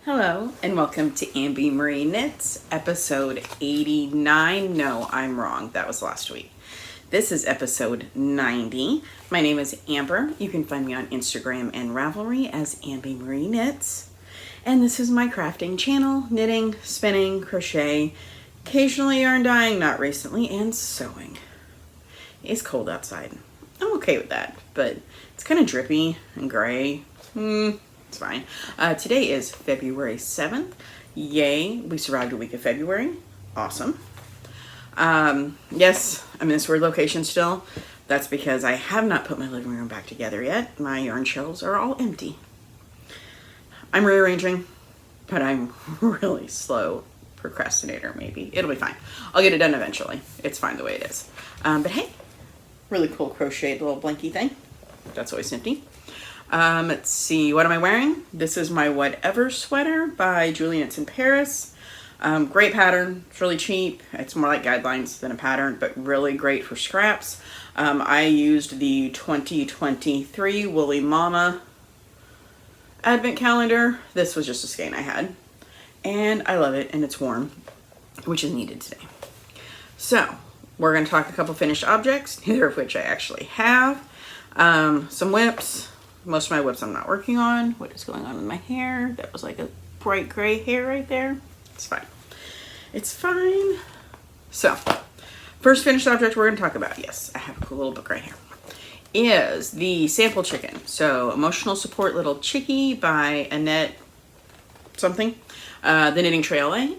Hello and welcome to Ambi Marie Knits, episode 89. No, I'm wrong. That was last week. This is episode 90. My name is Amber. You can find me on Instagram and Ravelry as Ambi Marie Knits. And this is my crafting channel, knitting, spinning, crochet, occasionally yarn dyeing, not recently, and sewing. It's cold outside. I'm okay with that, but it's kind of drippy and gray. It's fine. Today is February 7th. Yay, we survived a week of February. Awesome. Yes, I'm in this weird location still. That's because I have not put my living room back together yet. My yarn shelves are all empty. I'm rearranging, but I'm really slow procrastinator maybe. It'll be fine. I'll get it done eventually. It's fine the way it is. But hey, really cool crocheted little blankie thing. That's always nifty. Let's see, what am I wearing? This is my Whatever sweater by Julie Knits in Paris. Great pattern, it's really cheap. It's more like guidelines than a pattern, but really great for scraps. I used the 2023 Woolly Mama advent calendar. This was just a skein I had, and I love it, and it's warm, which is needed today. So, we're going to talk a couple finished objects, neither of which I actually have. Some whips. Most of my whips I'm not working on. What is going on with my hair? That was like a bright gray hair right there. It's fine. It's fine. So, first finished object we're going to talk about, yes, I have a cool little book right here, is the sample chicken. So, Emotional Support Little Chickie by Annette something. The Knitting Trail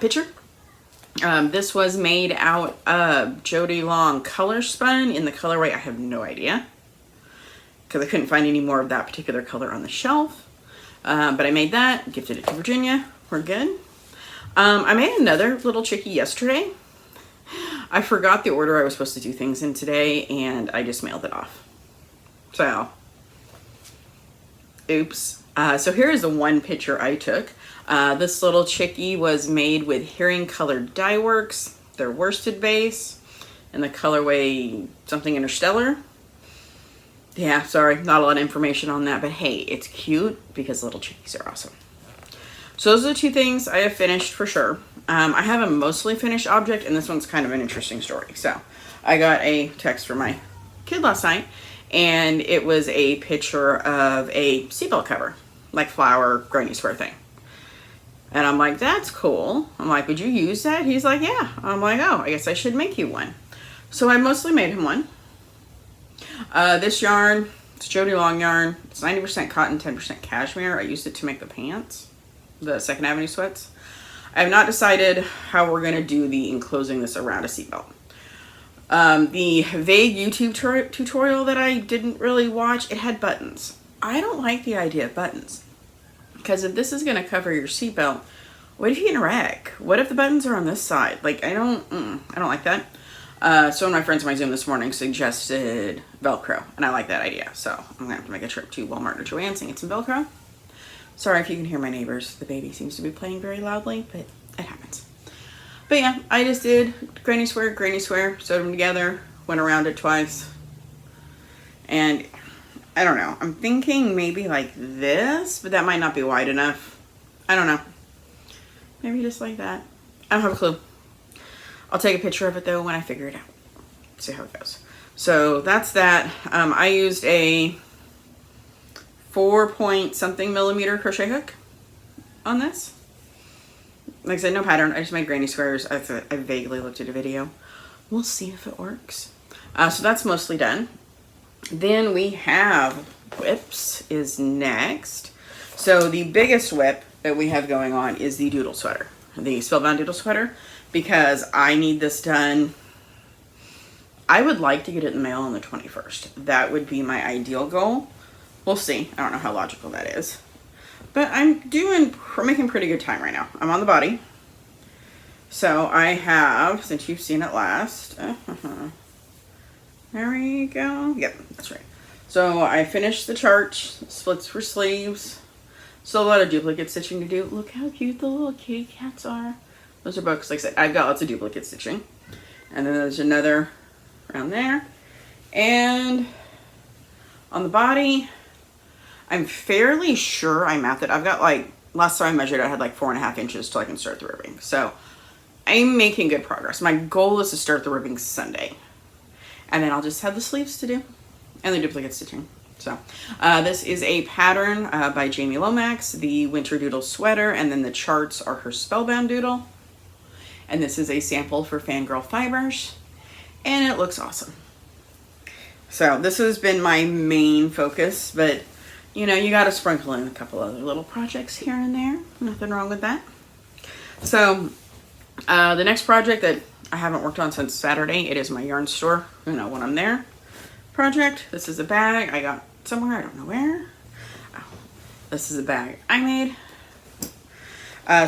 picture. This was made out of Jody Long color spun in the colorway. I have no idea, because I couldn't find any more of that particular color on the shelf. But I made that, gifted it to Virginia. We're good. I made another little Chickie yesterday. I forgot the order I was supposed to do things in today, and I just mailed it off. So, oops. So here is the one picture I took. This little Chickie was made with Herring Colored Dyeworks, their worsted base, and the colorway something interstellar. Yeah, sorry, not a lot of information on that, but hey, it's cute because little chickies are awesome. So those are the two things I have finished for sure. I have a mostly finished object, and this one's kind of an interesting story. So I got a text from my kid last night, and it was a picture of a seatbelt cover, like flower, granny square thing. And I'm like, that's cool. I'm like, would you use that? He's like, yeah. I'm like, oh, I guess I should make you one. So I mostly made him one. This yarn, it's Jody Long yarn. It's 90% cotton, 10% cashmere. I used it to make the pants, the Second Avenue sweats. I have not decided how we're going to do the enclosing this around a seatbelt. The vague YouTube tutorial that I didn't really watch, it had buttons. I don't like the idea of buttons, because if this is going to cover your seatbelt, what if you get in a wreck? What if the buttons are on this side? Like, I don't like that. So one of my friends in my Zoom this morning suggested Velcro, and I like that idea. So I'm going to have to make a trip to Walmart or Joann's and get some Velcro. Sorry if you can hear my neighbors. The baby seems to be playing very loudly, but it happens. But yeah, I just did granny square, sewed them together, went around it twice. And I don't know. I'm thinking maybe like this, but that might not be wide enough. I don't know. Maybe just like that. I don't have a clue. I'll take a picture of it though when I figure it out. See how it goes. So that's that. I used a 4-point-something millimeter crochet hook on this. Like I said, no pattern. I just made granny squares. I vaguely looked at a video. We'll see if it works. So that's mostly done. Then we have whips is next. So the biggest whip that we have going on is the Doodle sweater. The Spellbound Doodle sweater. Because I need this done. I would like to get it in the mail on the 21st. That would be my ideal goal. We'll see. I don't know how logical that is. But we're making pretty good time right now. I'm on the body. So I have, since you've seen it last. There we go. Yep, that's right. So I finished the chart, splits for sleeves. Still a lot of duplicate stitching to do. Look how cute the little kitty cats are. Those are books. Like I said, I've got lots of duplicate stitching. And then there's another around there. And on the body, I'm fairly sure I mathed it. I've got like last time I measured, I had like 4.5 inches till I can start the ribbing. So I'm making good progress. My goal is to start the ribbing Sunday. And then I'll just have the sleeves to do and the duplicate stitching. So this is a pattern by Jamie Lomax, the Winter Doodle sweater, and then the charts are her Spellbound doodle. And this is a sample for Fangirl Fibers, and it looks awesome. So this has been my main focus, but you know, you got to sprinkle in a couple other little projects here and there. Nothing wrong with that. So the next project that I haven't worked on since Saturday, it is my yarn store, you know, when I'm there project. This is a bag I got somewhere, I don't know where. Oh, this is a bag I made.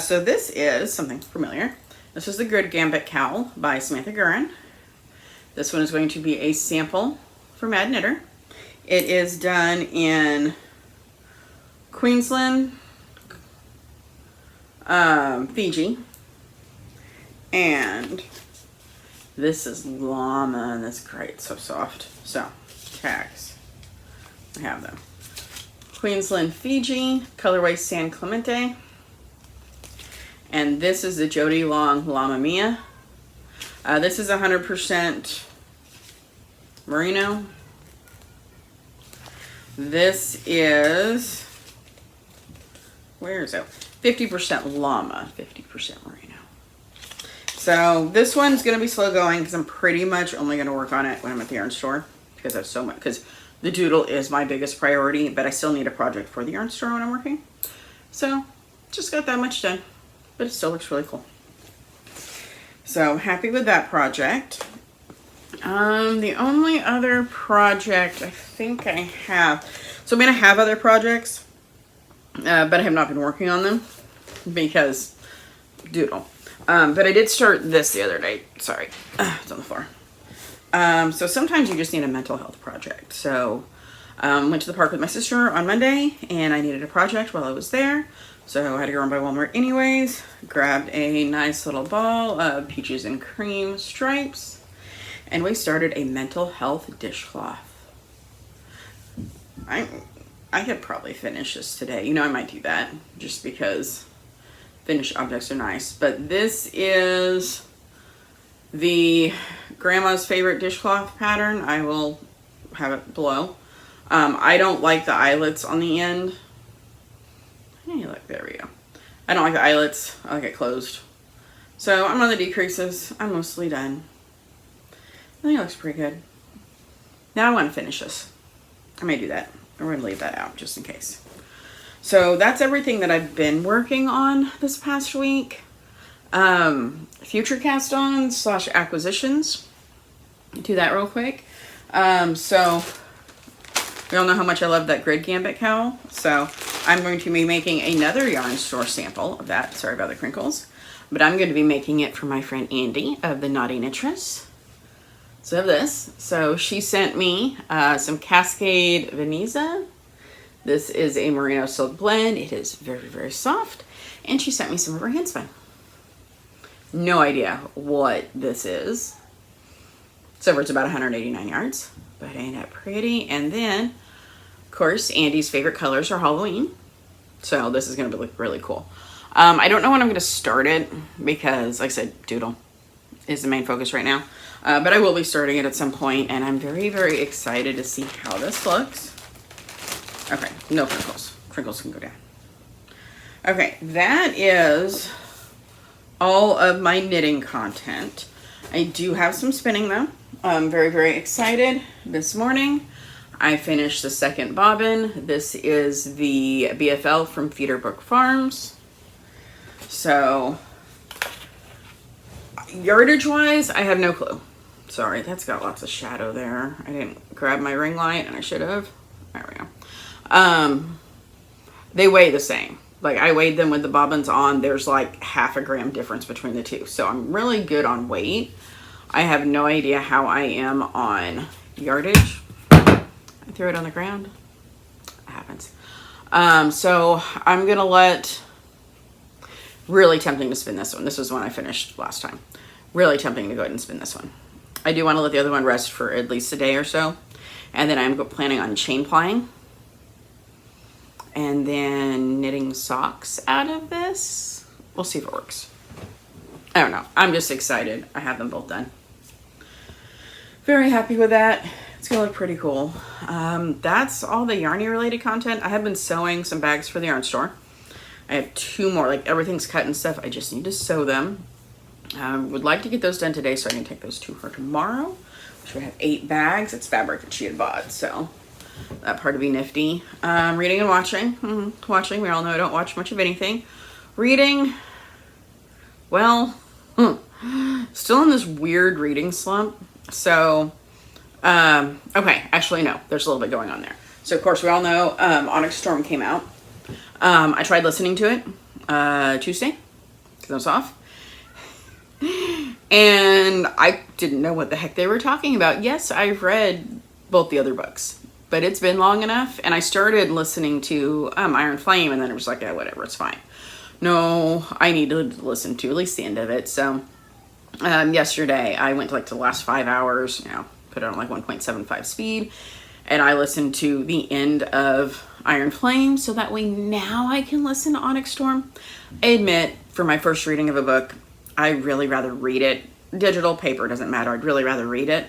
So this is something familiar. This is the Good Gambit Cowl by Samantha Gurin. This one is going to be a sample for Mad Knitter. It is done in Queensland, Fiji, and this is llama, and that's great, so soft. So tags, I have them. Queensland, Fiji, colorway San Clemente, and this is the Jody Long Llama Mia. This is 100% merino. This is, where is it? 50% llama, 50% merino. So this one's gonna be slow going because I'm pretty much only gonna work on it when I'm at the yarn store because there's so much, because the doodle is my biggest priority, but I still need a project for the yarn store when I'm working. So just got that much done, but it still looks really cool. So happy with that project. The only other project I think I have, so I'm gonna have other projects, but I have not been working on them because doodle. But I did start this the other day. Sorry, it's on the floor. So sometimes you just need a mental health project. So went to the park with my sister on Monday and I needed a project while I was there. So I had to go run by Walmart anyways, grabbed a nice little ball of peaches and cream stripes, and we started a mental health dishcloth. I could probably finish this today. You know, I might do that just because finished objects are nice. But this is the grandma's favorite dishcloth pattern. I will have it below. I don't like the eyelets on the end. Hey, look, there we go. I don't like the eyelets. I like it closed. So I'm on the decreases. I'm mostly done. I think it looks pretty good. Now I want to finish this. I may do that. I'm going to leave that out just in case. So that's everything that I've been working on this past week. Future Cast Ons / acquisitions. Do that real quick. So we all know how much I love that Grid Gambit cowl. So I'm going to be making another yarn store sample of that. Sorry about the crinkles. But I'm going to be making it for my friend Andy of the Knotty Knittress. So I have this. So she sent me some Cascade Veneza. This is a merino silk blend. It is very, very soft. And she sent me some of her handspun. No idea what this is. So it's about 189 yards. But ain't that pretty? And then, of course, Andy's favorite colors are Halloween. So this is going to look really cool. I don't know when I'm going to start it because, like I said, doodle is the main focus right now. But I will be starting it at some point, and I'm very, very excited to see how this looks. Okay, no crinkles. Crinkles can go down. Okay, that is all of my knitting content. I do have some spinning though. I'm very, very excited. This morning, I finished the second bobbin. This is the BFL from Feederbrook Farms. So, yardage-wise, I have no clue. Sorry, that's got lots of shadow there. I didn't grab my ring light, and I should have. There we go. They weigh the same. Like, I weighed them with the bobbins on. There's like 0.5 gram difference between the two. So I'm really good on weight. I have no idea how I am on yardage. I threw it on the ground. It happens. So I'm going to let... Really tempting to spin this one. This was the one I finished last time. Really tempting to go ahead and spin this one. I do want to let the other one rest for at least a day or so. And then I'm planning on chain plying. and then knitting socks out of this. We'll see if it works. I don't know. I'm just excited. I have them both done. Very happy with that. It's gonna look pretty cool. That's all the yarny related content. I have been sewing some bags for the yarn store. I have 2 more, like everything's cut and stuff. I just need to sew them. Would like to get those done today so I can take those to her tomorrow. So we have 8 bags. It's fabric that she had bought, so that part would be nifty. Reading and watching. Watching, we all know I don't watch much of anything. Reading, well, still in this weird reading slump. So, okay, actually no, there's a little bit going on there. So of course we all know Onyx Storm came out. I tried listening to it Tuesday because I was off. And I didn't know what the heck they were talking about. Yes, I've read both the other books, but it's been long enough. And I started listening to Iron Flame, and then it was like, yeah, whatever, it's fine. No, I need to listen to at least the end of it. So yesterday I went to like the last 5 hours, you know, put it on like 1.75 speed, and I listened to the end of Iron Flame, so that way now I can listen to Onyx Storm. I admit, for my first reading of a book, I'd really rather read it. Digital, paper, doesn't matter. I'd really rather read it.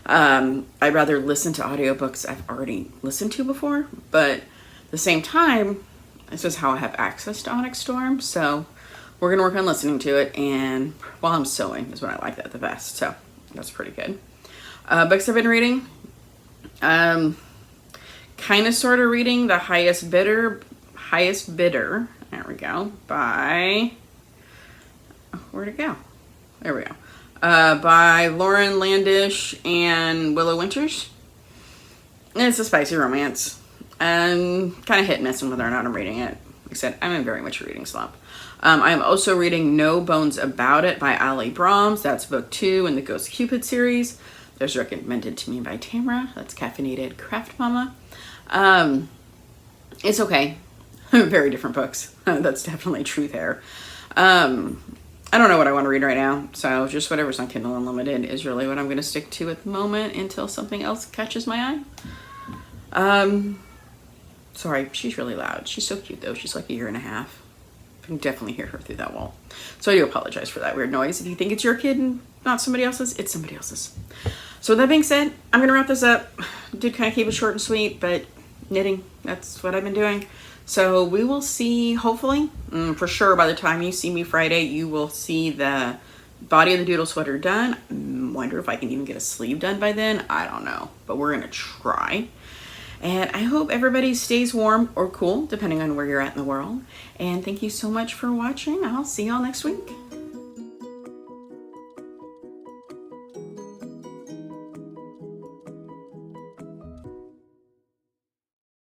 I'd rather listen to audiobooks I've already listened to before, but at the same time, this is how I have access to Onyx Storm, so we're gonna work on listening to it, and while I'm sewing is when I like that the best, so that's pretty good. Books I've been reading, kind of sort of reading The Highest Bidder, there we go, by, where'd it go? There we go. By Lauren Landish and Willow Winters. And it's a spicy romance. And kind of hit and miss whether or not I'm reading it. Like I said, I'm in very much a reading slump. I am also reading No Bones About It by Ali Brahms. That's book 2 in the Ghost Cupid series. There's recommended to me by Tamara. That's Caffeinated Craft Mama. It's okay. Very different books. That's definitely true there. I don't know what I want to read right now, so just whatever's on Kindle Unlimited is really what I'm going to stick to at the moment until something else catches my eye. Sorry, she's really loud. She's so cute though. She's like 1.5 years. I can definitely hear her through that wall. So I do apologize for that weird noise. If you think it's your kid and not somebody else's, it's somebody else's. So with that being said, I'm going to wrap this up. Did kind of keep it short and sweet, but knitting, that's what I've been doing. So we will see, hopefully, for sure by the time you see me Friday, you will see the body of the doodle sweater done. Wonder if I can even get a sleeve done by then. I don't know, but we're going to try. And I hope everybody stays warm or cool, depending on where you're at in the world. And thank you so much for watching. I'll see y'all next week.